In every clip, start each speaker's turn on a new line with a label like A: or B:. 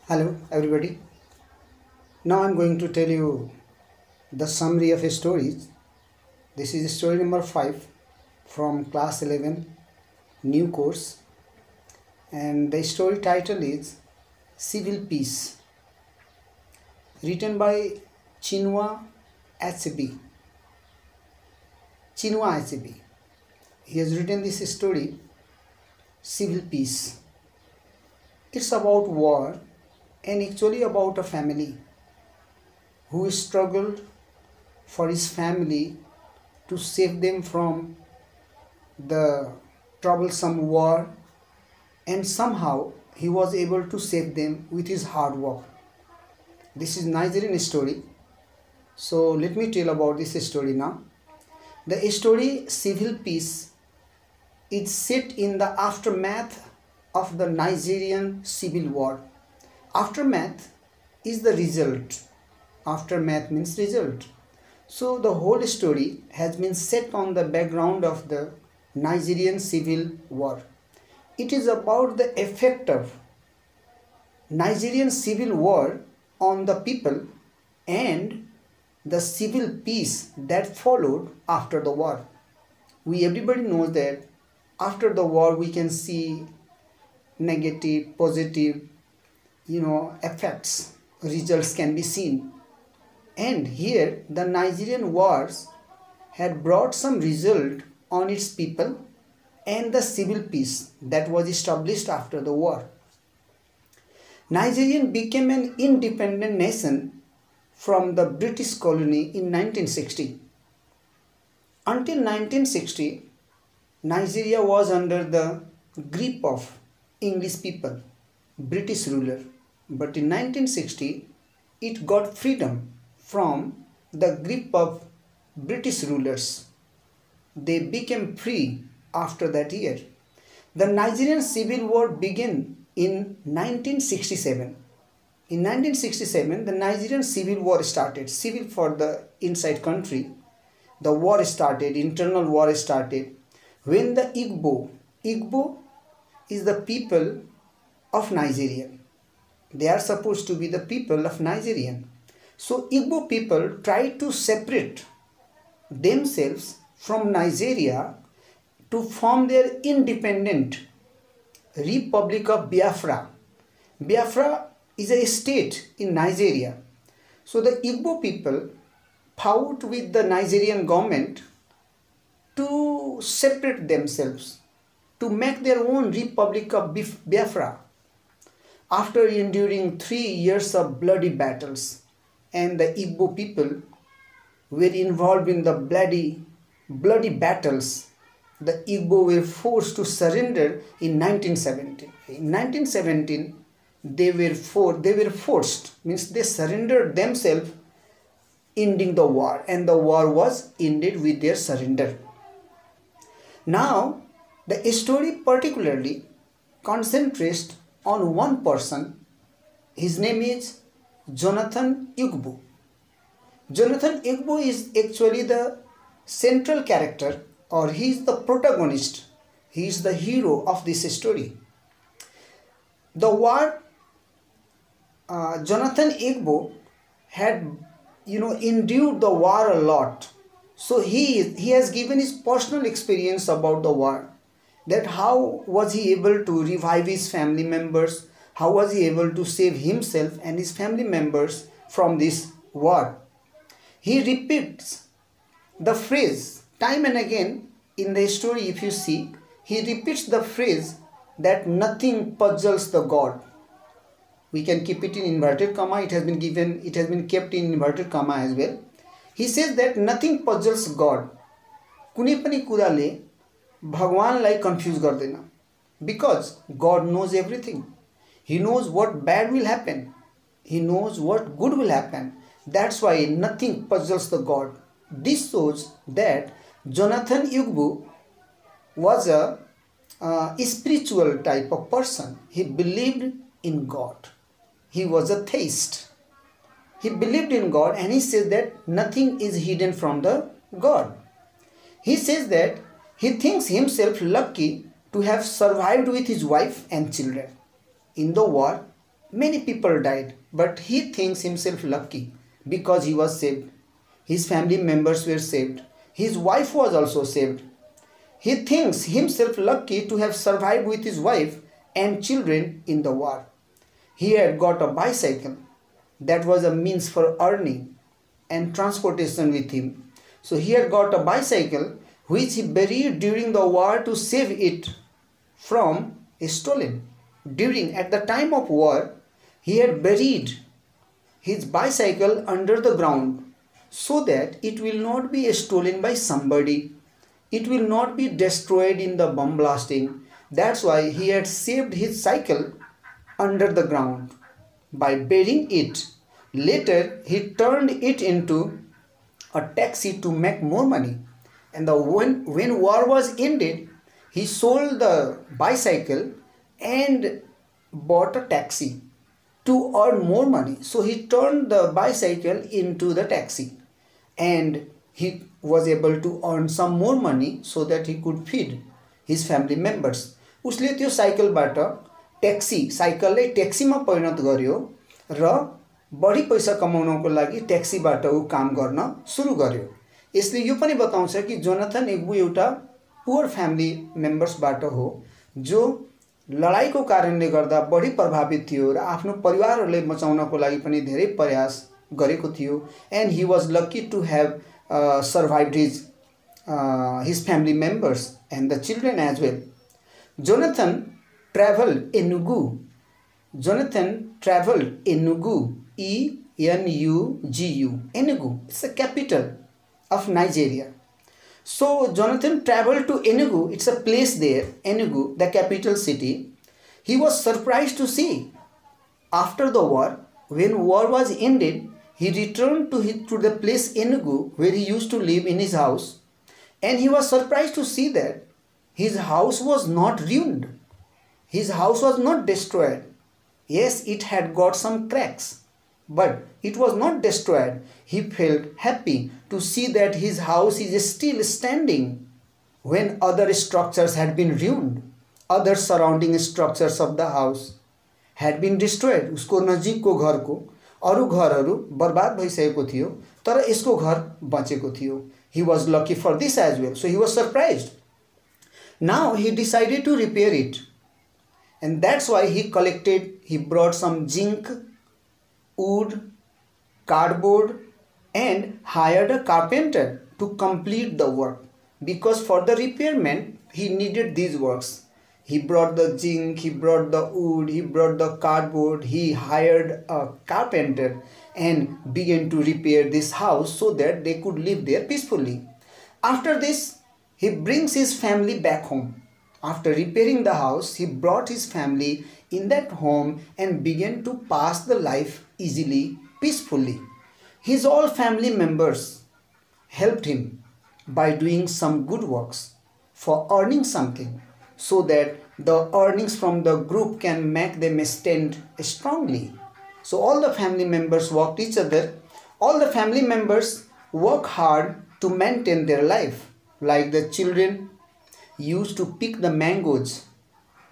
A: Hello everybody. Now I'm going to tell you the summary of stories. This is story number 5 from class 11 new course, and the story title is Civil Peace, written by Chinua Achebe. Chinua Achebe. He has written this story Civil Peace. It's about war and actually about a family who struggled for his family to save them from the troublesome war, and somehow he was able to save them with his hard work. This is Nigerian story. So let me tell about this story now. The story Civil Peace is set in the aftermath of the Nigerian Civil War. Aftermath is the result. Aftermath means result. So the whole story has been set on the background of the Nigerian Civil War. It is about the effect of Nigerian Civil War on the people and the civil peace that followed after the war. Everybody knows that after the war we can see negative, positive, effects, results can be seen. And here the Nigerian wars had brought some result on its people and the civil peace that was established after the war. Nigeria became an independent nation from the British colony in 1960. Until 1960, Nigeria was under the grip of English people, British ruler. But in 1960, it got freedom from the grip of British rulers. They became free after that year. The Nigerian Civil War began in 1967. In 1967, the Nigerian Civil War started. Civil for the inside country. The war started, internal war started. When the Igbo is the people of Nigeria. They are supposed to be the people of Nigeria. So Igbo people tried to separate themselves from Nigeria to form their independent Republic of Biafra. Biafra is a state in Nigeria. So the Igbo people fought with the Nigerian government to separate themselves, to make their own Republic of Biafra. After enduring 3 years of bloody battles, and the Igbo people were involved in the bloody battles, the Igbo were forced to surrender in 1917. In 1917, they were forced, means they surrendered themselves, ending the war, and the war was ended with their surrender. Now, the story particularly concentrates on one person. His name is Jonathan Igbo. Jonathan Igbo is actually the central character, or he is the protagonist. He is the hero of this story. The war, Jonathan Igbo had endured the war a lot. So he has given his personal experience about the war. That how was he able to revive his family members? How was he able to save himself and his family members from this war? He repeats the phrase time and again in the story. If you see, he repeats the phrase that nothing puzzles the God. We can keep it in inverted comma. It has been kept in inverted comma as well. He says that nothing puzzles God. कुनै पनि कुराले भगवानलाई confuse गर्दैन. Because God knows everything. He knows what bad will happen. He knows what good will happen. That's why nothing puzzles the God. This shows that Jonathan Igbo was a spiritual type of person. He believed in God. He was a theist. He believed in God, and he says that nothing is hidden from the God. He says that he thinks himself lucky to have survived with his wife and children. In the war, Many people died, but he thinks himself lucky because he was saved. His family members were saved. His wife was also saved. He thinks himself lucky to have survived with his wife and children in the war. He had got a bicycle that was a means for earning and transportation with him. So he had got a bicycle which he buried during the war to save it from stolen. At the time of war, he had buried his bicycle under the ground so that it will not be stolen by somebody. It will not be destroyed in the bomb blasting. That's why he had saved his cycle under the ground by burying it. Later, he turned it into a taxi to make more money. And when war was ended, he sold the bicycle and bought a taxi to earn more money. So he turned the bicycle into the taxi and he was able to earn some more money so that he could feed his family members. उसले त्यो साइकलबाट taxi साइकललाई ट्याक्सीमा परिणत गर्यो र बढी पैसा कमाउनको लागि ट्याक्सीबाट उ काम गर्न सुरु गर्यो। यसले यो पनि बताउँछ कि जोनाथन एग्बू एउटा पुअर फ्यामिली मेम्बर्सबाट हो जो लडाईको कारणले गर्दा बढी प्रभावित थियो र आफ्नो परिवारहरूलाई बचाउनको लागि पनि धेरै प्रयास गरेको थियो। And he was lucky to have survived his family members and the children as well. Jonathan traveled Enugu. E-N-U-G-U. Enugu. It's the capital of Nigeria. So Jonathan traveled to Enugu. It's a place there, Enugu, the capital city. He was surprised to see after the war, when war was ended, he returned to the place Enugu where he used to live in his house, and he was surprised to see that his house was not ruined. His house was not destroyed. Yes, it had got some cracks, but it was not destroyed. He felt happy to see that his house is still standing when other structures had been ruined. Other surrounding structures of the house had been destroyed. उसको नजिकको घरको अरु घरहरु बर्बाद भइसकेको थियो तर यसको घर बचेको थियो. He was lucky for this as well. So he was surprised. Now he decided to repair it. And that's why he brought some zinc, wood, cardboard and hired a carpenter to complete the work. Because for the repairment, he needed these works. He brought the zinc, he brought the wood, he brought the cardboard, he hired a carpenter and began to repair this house so that they could live there peacefully. After this, he brings his family back home. After repairing the house, he brought his family in that home and began to pass the life easily, peacefully. His all family members helped him by doing some good works for earning something, so that the earnings from the group can make them stand strongly. So all the family members worked each other. All the family members work hard to maintain their life. Like the children used to pick the mangoes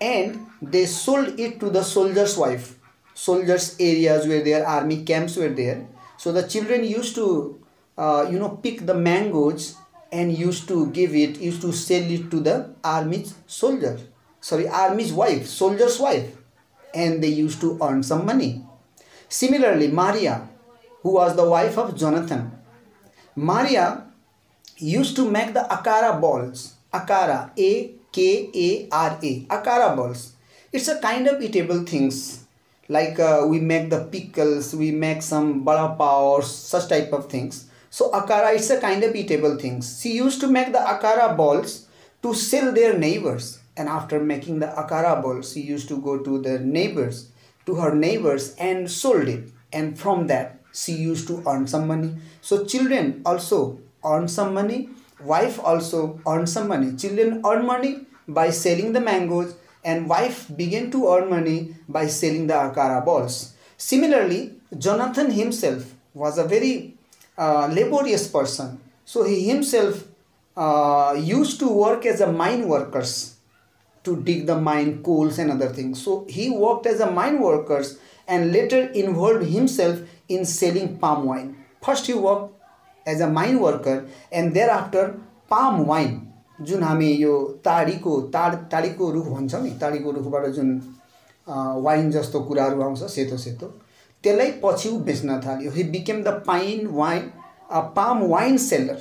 A: and they sold it to the soldier's wife. Soldiers' areas where their army camps were there. So the children used to pick the mangoes and used to sell it to the army's wife, soldier's wife, and they used to earn some money. Similarly, Maria, who was the wife of Jonathan, Maria used to make the akara balls. Akara, A-K-A-R-A, akara balls. It's a kind of eatable things. Like we make the pickles, we make some bada pav or such type of things. So akara, it's a kind of eatable things. She used to make the akara balls to sell their neighbors. And after making the akara balls, she used to go to her neighbors and sold it. And from that, she used to earn some money. So children also earn some money. Wife also earned some money. Children earn money by selling the mangoes, and wife began to earn money by selling the akara balls. Similarly, Jonathan himself was a very laborious person. So he himself used to work as a mine workers to dig the mine, coals and other things. So he worked as a mine workers and later involved himself in selling palm wine. First he worked as a mine worker and thereafter palm wine, जुन हामी यो ताडीको रुख भन्छौँ नि, ताडीको रुखबाट जुन wine जस्तो कुराहरू आउँछ सेतो सेतो, त्यसलाई पछि उ बेच्न थाल्यो. He became the palm wine seller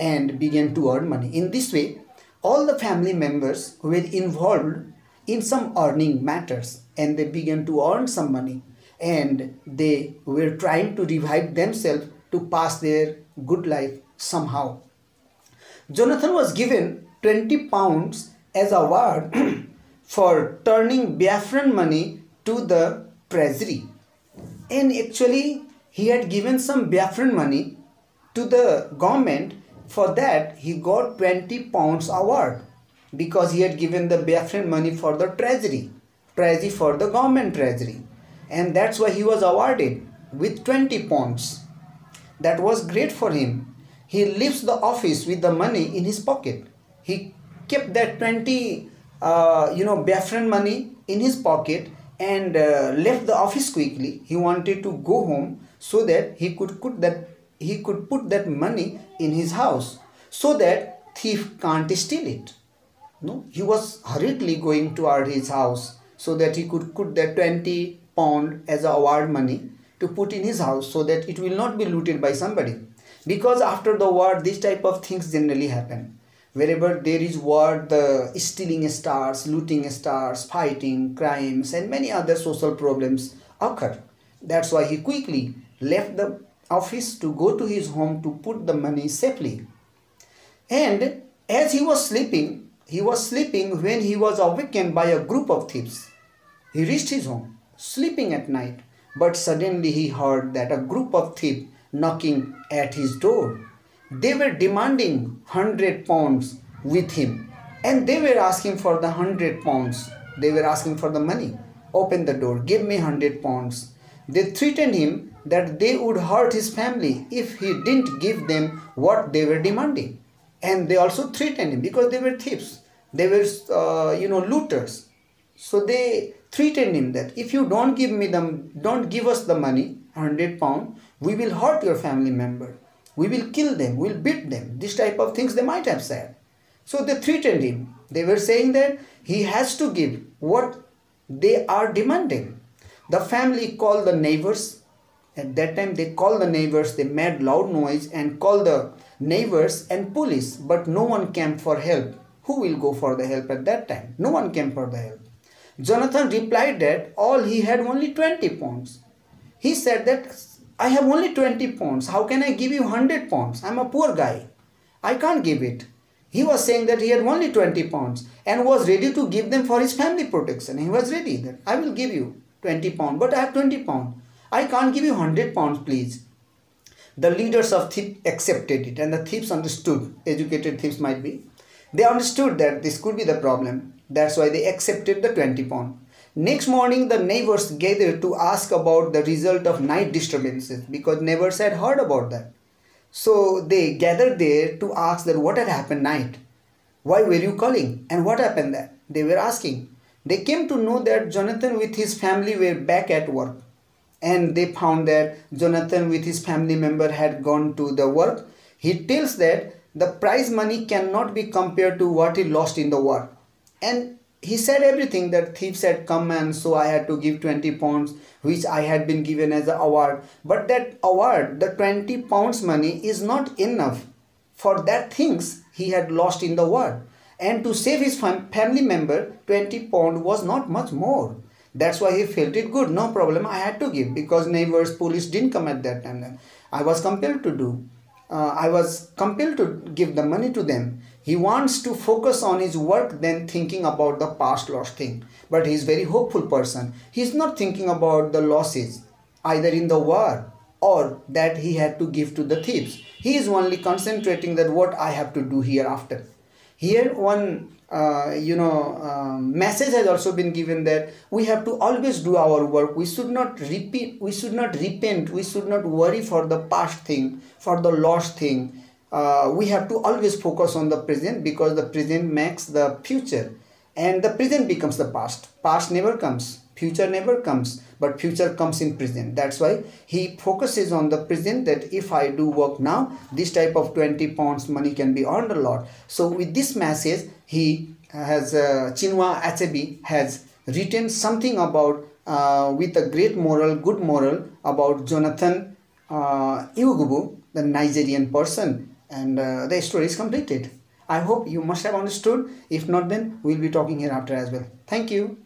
A: and began to earn money. In this way, all the family members were involved in some earning matters and they began to earn some money and they were trying to revive themselves to pass their good life somehow. Jonathan was given 20 pounds as a reward for turning Biafran money to the treasury. And actually, he had given some Biafran money to the government. For that, he got 20 pounds award because he had given the Biafran money for the treasury for the government treasury. And that's why he was awarded with 20 pounds. That was great for him. He leaves the office with the money in his pocket. He kept that 20 Biafran money in his pocket and left the office quickly. He wanted to go home so that he could put that money in his house so that thief can't steal it. No, he was hurriedly going toward his house so that he could put that 20 pound as a award money to put in his house so that it will not be looted by somebody. Because after the war, this type of things generally happen. Wherever there is war, the stealing starts, looting starts, fighting, crimes, and many other social problems occur. That's why he quickly left the office to go to his home to put the money safely. And as he was sleeping when he was awakened by a group of thieves. He reached his home, sleeping at night, but suddenly he heard that a group of thieves knocking at his door. They were demanding 100 pounds with him and they were asking for the 100 pounds. They were asking for the money. Open the door, give me 100 pounds. They threatened him that they would hurt his family if he didn't give them what they were demanding. And they also threatened him because they were thieves. They were, looters. So they threatened him that if you don't give us the money, 100 pounds, we will hurt your family member. We will kill them, we will beat them. This type of things they might have said. So they threatened him. They were saying that he has to give what they are demanding. The family called the neighbors. At that time they called the neighbors, they made loud noise and called the neighbors and police, but no one came for help. Who will go for the help at that time? No one came for the help. Jonathan replied that all he had only 20 pounds. He said that I have only 20 pounds. How can I give you 100 pounds? I'm a poor guy. I can't give it. He was saying that he had only 20 pounds and was ready to give them for his family protection. He was ready that I will give you 20 pounds, but I have 20 pounds. I can't give you 100 pounds, please. The leaders of thieves accepted it and the thieves understood. Educated thieves might be. They understood that this could be the problem. That's why they accepted the 20 pounds. Next morning, the neighbors gathered to ask about the result of night disturbances because neighbors had heard about that. So they gathered there to ask that what had happened night. Why were you calling? And what happened there? They were asking. They came to know that Jonathan with his family were back at work. And they found that Jonathan with his family member had gone to the work. He tells that the prize money cannot be compared to what he lost in the war. And he said everything that thieves had come and so I had to give 20 pounds which I had been given as an award. But that award, the 20 pounds money is not enough for that things he had lost in the war. And to save his family member, 20 pounds was not much more. That's why he felt it good. No problem, I had to give because neighbors, police didn't come at that time. I was compelled to do. I was compelled to give the money to them. He wants to focus on his work than thinking about the past lost thing. But he is a very hopeful person. He is not thinking about the losses either in the war or that he had to give to the thieves. He is only concentrating that what I have to do hereafter. Here one message has also been given that we have to always do our work. We should not repeat, we should not repent, we should not worry for the past thing, for the lost thing. We have to always focus on the present because the present makes the future and the present becomes the past. Past never comes, future never comes, but future comes in present. That's why he focuses on the present, that if I do work now, this type of 20 pounds money can be earned a lot. So with this message, he has Chinua Achebe has written something about with a great moral, good moral, about Jonathan Iwugubu, the Nigerian person, and the story is completed. I hope you must have understood. If not, then we'll be talking here after as well. Thank you.